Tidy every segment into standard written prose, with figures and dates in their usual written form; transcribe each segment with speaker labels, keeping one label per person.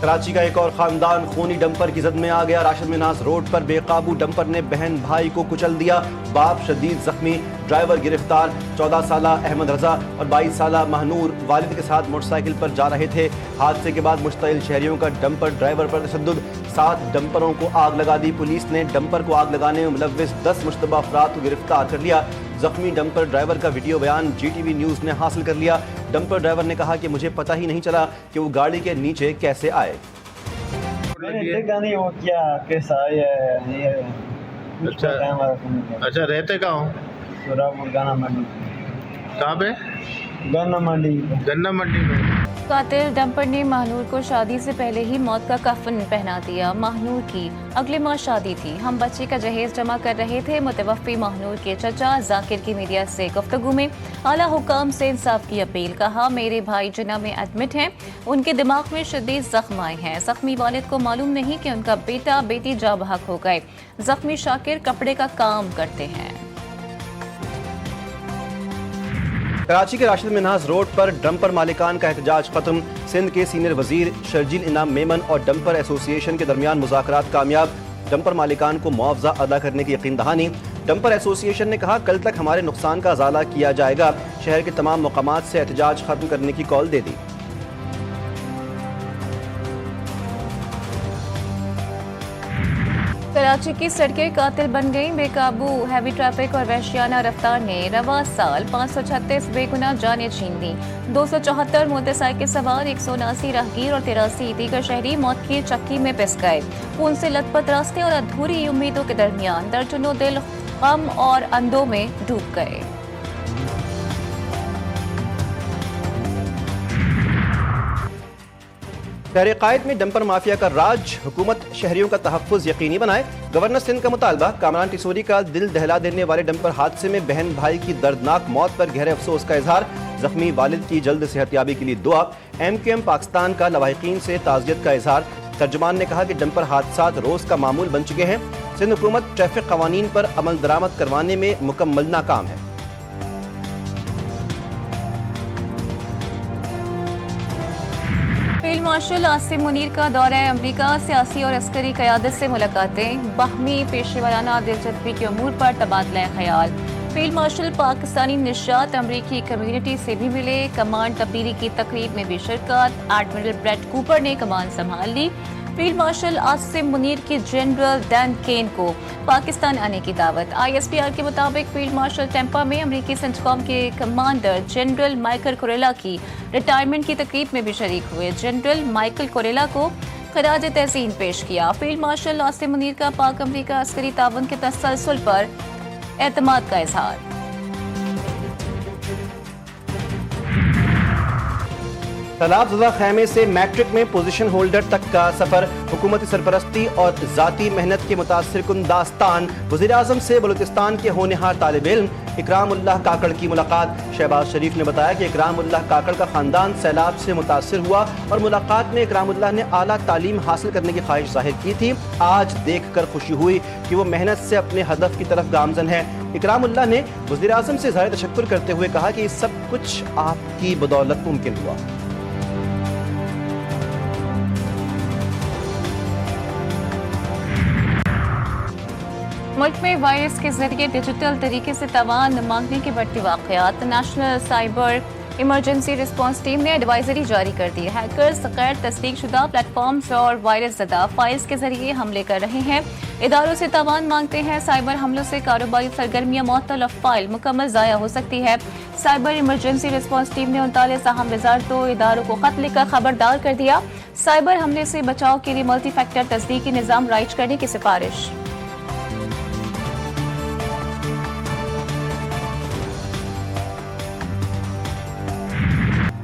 Speaker 1: کراچی کا ایک اور خاندان خونی ڈمپر کی زد میں آ گیا۔ راشد مناز روڈ پر بے قابو ڈمپر نے بہن بھائی کو کچل دیا، باپ شدید زخمی، ڈرائیور گرفتار۔ 14 سالہ احمد رضا اور 22 سالہ مہنور والد کے ساتھ موٹر سائیکل پر جا رہے تھے۔ حادثے کے بعد مشتعل شہریوں کا ڈمپر ڈرائیور پر تشدد، 7 ڈمپروں کو آگ لگا دی۔ پولیس نے ڈمپر کو آگ لگانے میں ملوث 10 مشتبہ افراد کو گرفتار کر لیا۔ زخمی ڈمپر ڈرائیور کا ویڈیو بیان جی ٹی وی نیوز نے حاصل کر لیا۔ ڈمپر ڈرائیور نے کہا کہ مجھے پتہ ہی نہیں چلا کہ وہ گاڑی کے نیچے کیسے آئے۔
Speaker 2: میں نے دیکھا نہیں وہ کیا کیسا آیا ہے۔
Speaker 3: اچھا رہتے کہاں ہوں؟
Speaker 2: سورابپور گانا منڈی۔
Speaker 3: کہاں پہ؟
Speaker 2: گانا منڈی۔
Speaker 3: گنا منڈی میں۔
Speaker 4: قاتل ڈمپر نے مہنور کو شادی سے پہلے ہی موت کا کفن پہنا دیا۔ مہنور کی اگلے ماہ شادی تھی، ہم بچے کا جہیز جمع کر رہے تھے۔ متوفی مہنور کے چچا ذاکر کی میڈیا سے گفتگو میں اعلیٰ حکام سے انصاف کی اپیل، کہا میرے بھائی جنہ میں ایڈمٹ ہیں، ان کے دماغ میں شدید زخم آئے ہیں۔ زخمی والد کو معلوم نہیں کہ ان کا بیٹا بیٹی جاں بحق ہو گئے۔ زخمی شاکر کپڑے کا کام کرتے ہیں۔
Speaker 1: کراچی کے راشد مناز روڈ پر ڈمپر مالکان کا احتجاج ختم۔ سندھ کے سینئر وزیر شرجیل انعام میمن اور ڈمپر ایسوسی ایشن کے درمیان مذاکرات کامیاب، ڈمپر مالکان کو معاوضہ ادا کرنے کی یقین دہانی۔ ڈمپر ایسوسی ایشن نے کہا کل تک ہمارے نقصان کا ازالہ کیا جائے گا۔ شہر کے تمام مقامات سے احتجاج ختم کرنے کی کال دے دی۔
Speaker 4: کراچی کی سڑکیں قاتل بن گئیں، بے قابو ہیوی ٹریفک اور وحشیانہ رفتار نے رواں سال 536 بے گناہ جانیں چھین لیں۔ 274 موٹر سائیکل سوار، 179 راہگیر اور 83 دیگر شہری موت کی چکی میں پس گئے۔ خون سے لت پت راستے اور ادھوری امیدوں کے درمیان درجنوں دل غم اور اندوں میں ڈوب گئے۔
Speaker 1: شہر قائد میں ڈمپر مافیا کا راج، حکومت شہریوں کا تحفظ یقینی بنائے۔ گورنر سندھ کا مطالبہ، کامران ٹیسوری کا دل دہلا دینے والے ڈمپر حادثے میں بہن بھائی کی دردناک موت پر گہرے افسوس کا اظہار، زخمی والد کی جلد صحت یابی کے لیے دعا۔ ایم کیو ایم پاکستان کا لواحقین سے تعزیت کا اظہار، ترجمان نے کہا کہ ڈمپر حادثات روز کا معمول بن چکے ہیں۔ سندھ حکومت ٹریفک قوانین پر عمل درآمد کروانے میں مکمل ناکام ہے۔
Speaker 4: فیلڈ مارشل عاصم منیر کا دورہ امریکہ، سیاسی اور عسکری قیادت سے ملاقاتیں، باہمی پیشے ورانہ دلچسپی کے امور پر تبادلہ خیال۔ فیلڈ مارشل پاکستانی نژاد امریکی کمیونٹی سے بھی ملے، کمانڈ تبدیلی کی تقریب میں بھی شرکت، ایڈمرل بریٹ کوپر نے کمان سنبھال لی۔ فیلڈ مارشل عاصم منیر کی جنرل ڈین کین کو پاکستان آنے کی دعوت۔ آئی ایس پی آر کے مطابق فیلڈ مارشل ٹیمپا میں امریکی سینٹکام کے کمانڈر جنرل مائیکل کوریلا کی ریٹائرمنٹ کی تقریب میں بھی شریک ہوئے۔ جنرل مائیکل کوریلا کو خراج تحسین پیش کیا۔ فیلڈ مارشل عاصم منیر کا پاک امریکہ عسکری تعاون کے تسلسل پر اعتماد کا اظہار۔
Speaker 1: سیلاب زدہ خیمے سے میٹرک میں پوزیشن ہولڈر تک کا سفر، حکومتی سرپرستی اور ذاتی محنت کے متاثر کن داستان۔ وزیر اعظم سے بلوچستان کے ہونہار طالب علم اکرام اللہ کاکڑ کی ملاقات۔ شہباز شریف نے بتایا کہ اکرام اللہ کاکڑ کا خاندان سیلاب سے متاثر ہوا اور ملاقات میں اکرام اللہ نے اعلیٰ تعلیم حاصل کرنے کی خواہش ظاہر کی تھی۔ آج دیکھ کر خوشی ہوئی کہ وہ محنت سے اپنے ہدف کی طرف گامزن ہے۔ اکرام اللہ نے وزیر اعظم سے اظہار تشکر کرتے ہوئے کہا کہ یہ سب کچھ آپ کی بدولت ممکن ہوا۔
Speaker 4: ملک میں وائرس کے ذریعے ڈیجیٹل طریقے سے تاوان مانگنے کے بڑھتے واقعات، national cyber emergency response team نے ایڈوائزری جاری کر دی۔ ہیکرز غیر تصدیق شدہ پلیٹ فارمز اور وائرس زدہ فائلز کے ذریعے حملے کر رہے ہیں، اداروں سے تاوان مانگتے ہیں۔ سائبر حملوں سے کاروباری سرگرمیاں معطل اور فائل مکمل ضائع ہو سکتی ہے۔ سائبر ایمرجنسی رسپانس ٹیم نے 39 اہم وزارتوں اداروں کو خط لکھ کر خبردار کر دیا، سائبر حملے سے بچاؤ کے لیے ملٹی فیکٹر تصدیقی نظام رائج کرنے کی سفارش۔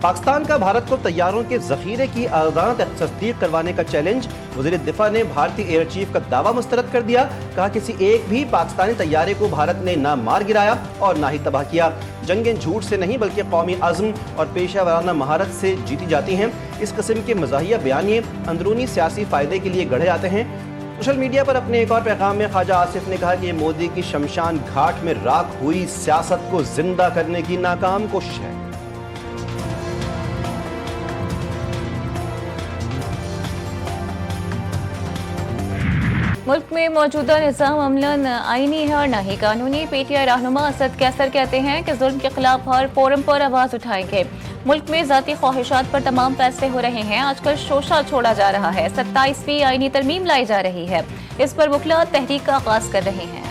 Speaker 1: پاکستان کا بھارت کو طیاروں کے ذخیرے کی آزادانہ تصدیق کروانے کا چیلنج، وزیر دفاع نے بھارتی ایئر چیف کا دعویٰ مسترد کر دیا، کہا کسی ایک بھی پاکستانی طیارے کو بھارت نے نہ مار گرایا اور نہ ہی تباہ کیا۔ جنگیں جھوٹ سے نہیں بلکہ قومی عزم اور پیشہ ورانہ مہارت سے جیتی جاتی ہیں۔ اس قسم کے مزاحیہ بیانیے اندرونی سیاسی فائدے کے لیے گڑھے آتے ہیں۔ سوشل میڈیا پر اپنے ایک اور پیغام میں خواجہ آصف نے کہا کہ یہ مودی کی شمشان گھاٹ میں راکھ ہوئی سیاست کو زندہ کرنے کی ناکام کوشش ہے۔
Speaker 4: मुल्क में मौजूदा निज़ाम अमलन आईनी है और न ही कानूनी। पीटीआई रहनुमा असद कैसर कहते हैं कि जुल्म के खिलाफ हर फोरम पर आवाज उठाएंगे। मुल्क में ज़ाती ख्वाहिशात पर तमाम फैसले हो रहे हैं। आजकल शोशा छोड़ा जा रहा है। 27वीं आईनी तरमीम लाई जा रही है। इस पर वकला तहरीक का आगाज कर रहे हैं।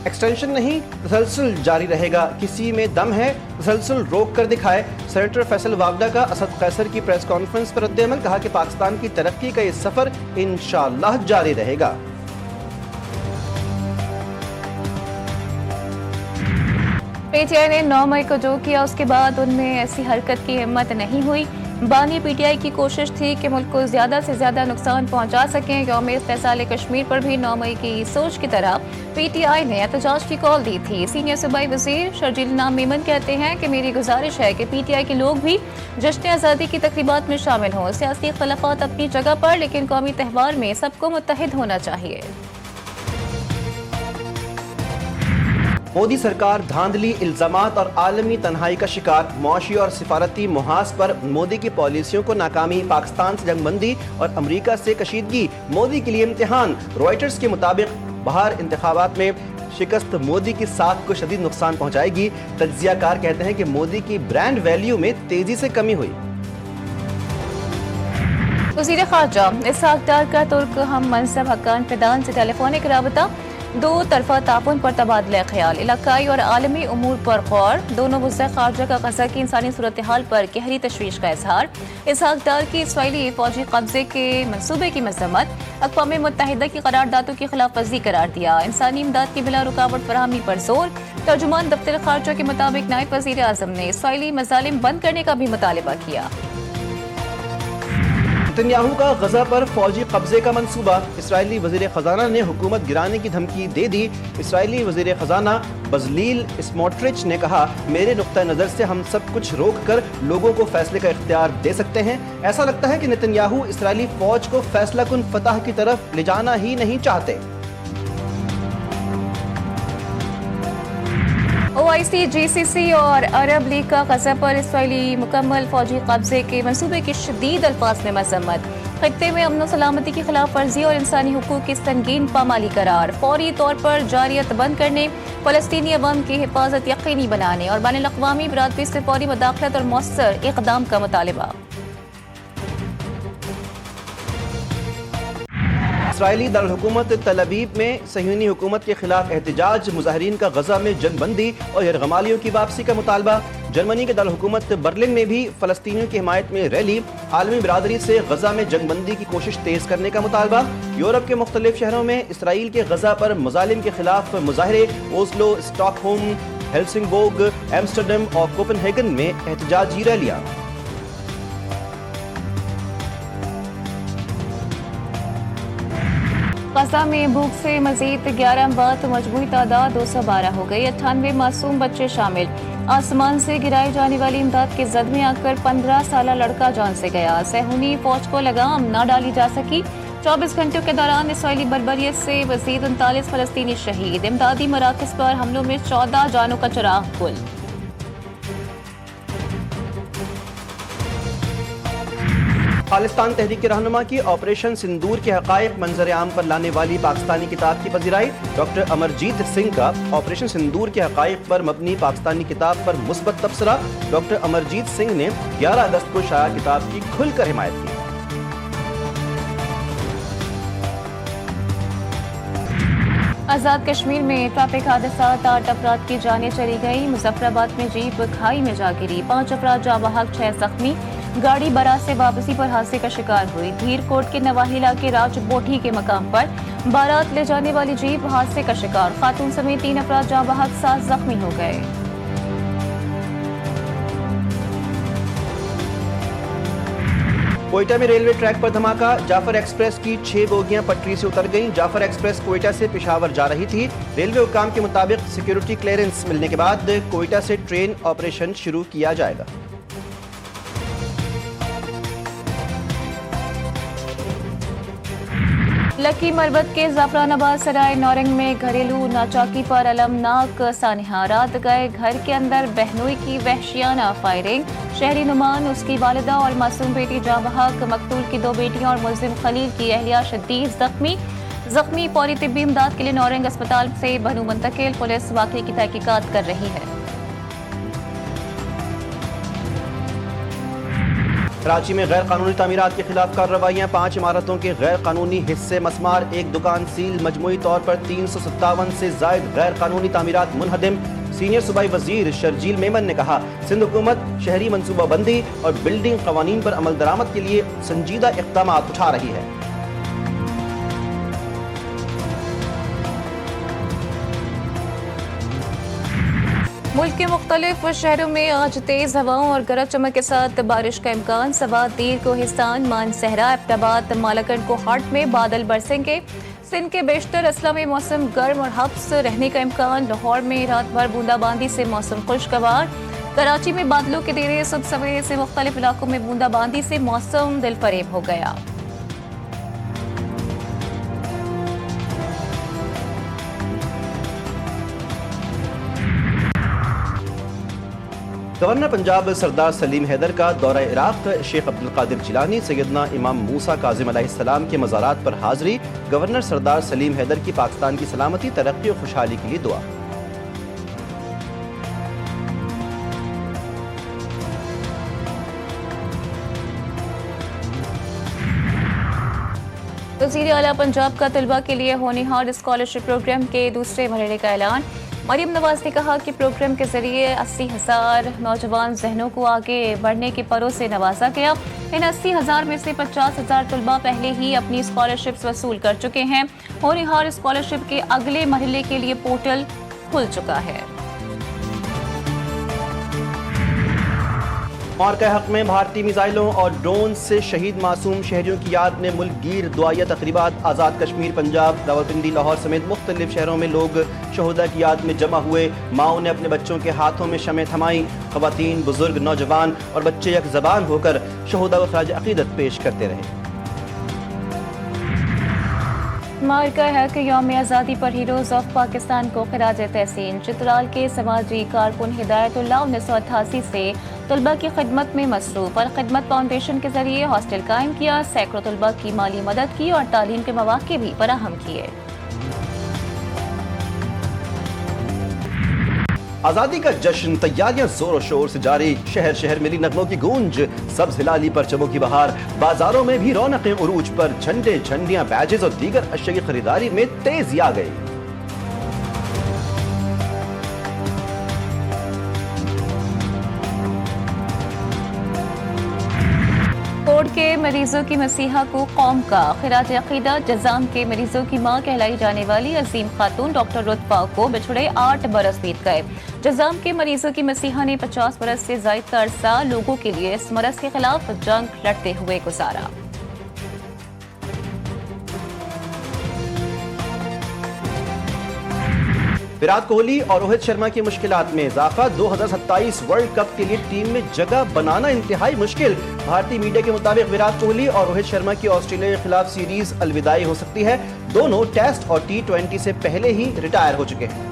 Speaker 1: एक्सटेंशन नहीं, तसलसल जारी रहेगा। किसी में दम है, तसलसल रोक कर दिखाए। सेनेटर फैसल वावडा का असद कैसर की प्रेस कॉन्फ्रेंस पर रद्द-ए-अमल, कहा कि पाकिस्तान की तरक्की का ये सफर इंशाअल्लाह जारी रहेगा।
Speaker 4: पीटीआई ने 9 मई को जो किया उसके बाद उनमें ऐसी हरकत की हिम्मत नहीं हुई। बानी पीटीआई की कोशिश थी कि मुल्क को ज्यादा से ज्यादा नुकसान पहुंचा सकें। यौम इस्तेसाल कश्मीर पर भी 9 मई की सोच की तरह पीटीआई ने एहतजाज की कॉल दी थी। सीनियर सूबाई वजीर शर्जील नाम मेमन कहते हैं कि मेरी गुजारिश है कि पीटीआई के लोग भी जश्न आज़ादी की तकरीबात में शामिल हों। सियासी इख्तलाफात अपनी जगह पर, लेकिन कौमी त्यौहार में सबको मुत्तहिद होना चाहिए।
Speaker 1: मोदी सरकार धांधली, इल्जामात और आलमी तन्हाई का शिकार। मुआशी और सिफारती मुहाज पर मोदी की पॉलिसियों को नाकामी। पाकिस्तान से जंगबंदी और अमरीका से कशीदगी मोदी के लिए इम्तिहान। रॉयटर्स के मुताबिक बहार इंतखाबात में शिकस्त मोदी की साख को शदीद नुकसान पहुंचाएगी। तज्जियाकार कहते हैं कि मोदी की ब्रांड वैल्यू में तेजी से कमी हुई।
Speaker 4: वज़ीर ख़ारजा इसहाक़ डार का तुर्क हम मनसब हक्कान फिदान से टेलीफोनिक राबता। दो तरफा ताउन पर तबादला ख्याल, इलाकाई और आलमी उमूर पर गौर। दोनों वज़ीर ख़ारजा का गज़ा की इंसानी सूरत हाल पर गहरी तशवीश का इजहार। इसहाक़ डार की इसराइली फौजी कब्जे के मनसूबे की मज़म्मत। अक़वाम मुत्तहिदा की करारदादों की खिलाफ वर्जी करार दिया। इंसानी इमदाद की बिला रुकावट फराहमी पर जोर। तर्जुमान दफ्तर ख़ारजा के मुताबिक नायब वज़ीर आज़म ने इसराइली मज़ालिम बंद करने का भी मुतालिबा किया।
Speaker 1: नेतन्याहू का गजा पर फौजी कब्जे का मंसूबा। इसराइली वजीर खजाना ने हुकूमत गिराने की धमकी दे दी। इसराइली वजीर खजाना बजलील स्मोट्रिच ने कहा, मेरे नुक्ता नज़र से हम सब कुछ रोक कर लोगों को फैसले का इख्तियार दे सकते हैं। ऐसा लगता है कि नेतन्याहू इसराइली फौज को फैसला कुन फतह की तरफ ले जाना ही नहीं चाहते।
Speaker 4: OIC, GCC और अरब लीग का गजा पर इसराइली मुकम्मल फौजी कब्जे के मंसूबे की शदीद अल्फाज में मजम्मत। खत्ते में अमन सलामती की खिलाफ वर्जी और इंसानी हुकूक की संगीन पामाली करार। फौरी तौर पर जारियत बंद करने, फलस्तीनी अवाम की हिफाजत यकीनी बनाने और बैनुल अक़वामी बिरादरी से फौरी मुदाखलत और मौसर इक़दाम का मुतालिबा।
Speaker 1: इसराइली दारुल हुकूमत तल अवीव में सह्यूनी हुकूमत के खिलाफ एहतजाज। मुजाहिरीन का गजा में जंगबंदी और यरगमालियों की वापसी का मुतालबा। जर्मनी के दारुल हुकूमत बर्लिन में भी फलस्तीनियों की हिमायत में रैली। आलमी बिरादरी से गजा में जंगबंदी की कोशिश तेज करने का मुतालबा। यूरोप के मुख्तलिफ शहरों में इसराइल के गजा पर मजालिम के खिलाफ मुजाहरे। ओस्लो, स्टॉकहोम, हेल्सिंगबर्ग, एम्स्टर्डम और कोपेनहेगन में एहतजाजी रैलियां।
Speaker 4: गजा में भूख से मजीद 11 अमवात, मजमूई तादाद 212 हो गई। 98 मासूम बच्चे शामिल। आसमान से गिराई जाने वाली इमदाद के जद में आकर 15 साला लड़का जान से गया। सहूनी फौज को लगाम न डाली जा सकी। 24 घंटों के दौरान इसराइली बर्बरियत से मजीद 39 फलस्तीनी शहीद। इमदादी मराकज़ पर हमलों में 14 जानों का चिराग गुल।
Speaker 1: खालिस्तान तहरीक रहनुमा की ऑपरेशन सिंदूर के हक़ाइक़ मंजर आम पर लाने वाली पाकिस्तानी किताब की पज़ीराई। डॉक्टर अमरजीत सिंह का ऑपरेशन सिंदूर के हक़ाइक़ पर मबनी पाकिस्तानी किताब पर मुस्बत तबसरा। डॉक्टर अमरजीत सिंह ने 11 अगस्त को शाया किताब की खुलकर हिमायत की।
Speaker 4: आज़ाद कश्मीर में ट्रैफिक हादसा, 8 अफराद की जानें चली गई। मुजफ्फराबाद में जीप खाई में जा गिरी, 5 अफराद जाँ बहक, 6 जख्मी। गाड़ी बारात से वापसी पर हादसे का शिकार हुई। धीरकोट के नवाही इलाके राजबोठी के मकाम पर बारात ले जाने वाली जीप हादसे का शिकार। खातून समेत 3 अफराद जाँ बहक, 7 जख्मी हो गए।
Speaker 1: कोयटा में रेलवे ट्रैक पर धमाका। जाफर एक्सप्रेस की 6 बोगियां पटरी से उतर गईं। जाफर एक्सप्रेस कोयटा से पेशावर जा रही थी। रेलवे हुकाम के मुताबिक सिक्योरिटी क्लियरेंस मिलने के बाद कोयटा से ट्रेन ऑपरेशन शुरू किया जाएगा।
Speaker 4: लकी मरबत के जाफरानाबाद सराय नौरंग में घरेलू नाचाकी पर अलमनाक सानहा। रात गए घर के अंदर बहनोई की वहशियाना फायरिंग। शहरी नुमान, उसकी वालिदा और मासूम बेटी जाँ बहक, मकतूल की 2 बेटियां और मुलजिम खलील की अहलिया शदीद जख्मी फौरी तिब्बी इमदाद के लिए नौरंग अस्पताल से बहनू मुंतकिल। पुलिस वाकई की तहकीकात कर रही है।
Speaker 1: कराची में गैर कानूनी तामीरात के खिलाफ कार्रवाइयां। 5 इमारतों के गैर कानूनी हिस्से मसमार, 1 दुकान सील। मजमूई तौर पर 357 से जायद गैर कानूनी तामीरात मुनहदिम। सीनियर सूबाई वजीर शर्जील मेमन ने कहा, सिंध हुकूमत शहरी मनसूबाबंदी और बिल्डिंग कवानीन पर अमल दरामद के लिए संजीदा इक़दाम उठा रही है।
Speaker 4: मुल्क के मुख्तलिफ शहरों में आज तेज हवाओं और गरज चमक के साथ बारिश का इम्कान। सवात, दीर, कोहिस्तान, मानसहरा, एबटाबाद, मालाकंड, कोहाट में बादल बरसेंगे। सिंध के बेशतर अजला में मौसम गर्म और हब्स रहने का इम्कान। लाहौर में रात भर बूंदाबांदी से मौसम खुशगवार। कराची में बादलों के डेरे सुबह सवेरे से मुख्तलिफ इलाकों में बूंदाबांदी से मौसम दिलफरेब हो गया।
Speaker 1: गवर्नर पंजाब सरदार सलीम हैदर का दौरा इराक। शेख अब्दुल कादिर जिलानी, सैयदना इमाम मूसा काजिम अलैहिस्सलाम के मज़ारात पर हाज़री। गवर्नर सरदार सलीम हैदर की पाकिस्तान की सलामती, तरक्की और खुशहाली के लिए दुआ।
Speaker 4: वज़ीर आला पंजाब का तलबा के लिए होनहार स्कॉलरशिप प्रोग्राम के दूसरे मरहले का ऐलान। मरियम नवाज ने कहा कि प्रोग्राम के जरिए 80,000 नौजवान जहनों को आगे बढ़ने की परों से नवाजा गया। इन 80,000 में से 50,000 तलबा पहले ही अपनी स्कॉलरशिप्स वसूल कर चुके हैं। होनहार स्कॉलरशिप के अगले मरहले के लिए पोर्टल खुल चुका है।
Speaker 1: मार्का हक में भारतीय मिसाइलों और ड्रोन से शहीद मासूम शहरियों की याद में मुल्क गिर दुआया तकरीबात। आज़ाद कश्मीर, पंजाब, रावलपिंडी, लाहौर समेत मुख्तलिफ शहरों में लोग शहदा की याद में जमा हुए। माओं ने अपने बच्चों के हाथों में शमें थमाई। ख़वातीन, बुजुर्ग, नौजवान और बच्चे एक ज़बान होकर शहदा को खराज अक़ीदत पेश करते रहे।
Speaker 4: मार्का हक यौम आज़ादी पर हीरोज़ ऑफ पाकिस्तान को खिराज तहसीन। चित्राल के समाजी कारकुन हिदायतुल्लाह 1988 से तलबा की खिदमत में मसरूफ। और खिदमत फाउंडेशन के जरिए हॉस्टल कायम किया। सैकड़ों तलबा की माली मदद की और तालीम के मौक़े भी फराहम किए।
Speaker 1: आज़ादी का जश्न, तैयारियां जोर शोर से जारी। शहर शहर मिली नगमों की गूंज। सब्ज़ हिलाली पर चमों की बहार। बाजारों में भी रौनकें उरूज पर। झंडे, झंडियां, बैजेस और दीगर अशिया की खरीदारी में तेजी आ गई।
Speaker 4: कोर्ट के मरीजों की मसीहा को कौम का खिराज अक़ीदत। जज़ाम के मरीजों की मां कहलाई जाने वाली अजीम खातून डॉक्टर रुतबा को बिछड़े 8 बरस बीत गए। जज़ाम के मरीजों की मसीहा ने 50 बरस से ज़ायद का अरसा लोगों के लिए इस मरज के खिलाफ जंग लड़ते हुए गुजारा।
Speaker 1: विराट कोहली और रोहित शर्मा की मुश्किलात में इजाफा। 2027 वर्ल्ड कप के लिए टीम में जगह बनाना इंतहाई मुश्किल। भारतीय मीडिया के मुताबिक विराट कोहली और रोहित शर्मा की ऑस्ट्रेलिया के खिलाफ सीरीज अलविदाई हो सकती है। दोनों टेस्ट और T20 से पहले ही रिटायर हो चुके हैं।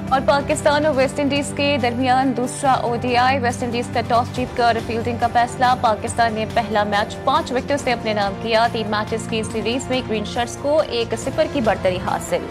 Speaker 4: और पाकिस्तान और वेस्ट इंडीज के दरमियान दूसरा ODI। वेस्ट इंडीज का टॉस जीतकर फील्डिंग का फैसला। पाकिस्तान ने पहला मैच 5 विकेटों से अपने नाम किया। 3 मैचेस की सीरीज में ग्रीन शर्ट्स को 1-0 की बढ़तरी हासिल।